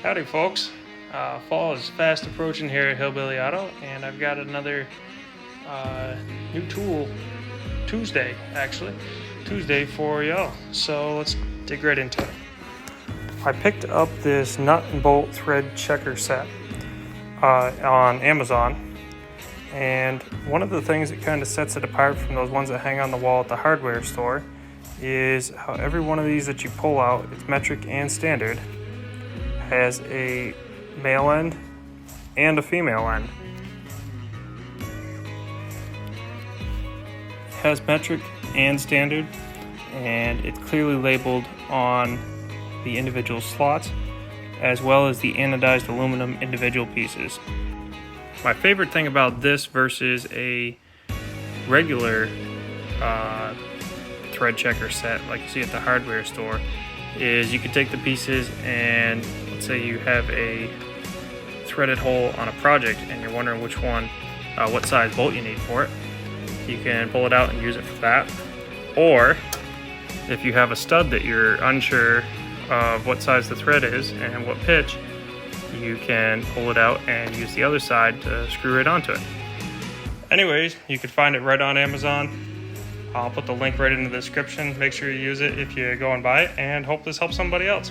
Howdy folks, fall is fast approaching here at Hillbilly Auto, and I've got another new tool Tuesday for y'all, so let's dig right into it. I picked up this nut and bolt thread checker set on Amazon, and one of the things that kind of sets it apart from those ones that hang on the wall at the hardware store is how every one of these that you pull out, it's metric and standard, has a male end and a female end. It has metric and standard, and it's clearly labeled on the individual slots, as well as the anodized aluminum individual pieces. My favorite thing about this versus a regular thread checker set like you see at the hardware store is you can take the pieces and let's say you have a threaded hole on a project and you're wondering which one, what size bolt you need for it. You can pull it out and use it for that. Or if you have a stud that you're unsure of what size the thread is and what pitch, you can pull it out and use the other side to screw right onto it. Anyways, you can find it right on Amazon. I'll put the link right in the description. Make sure you use it if you go and buy it, and hope this helps somebody else.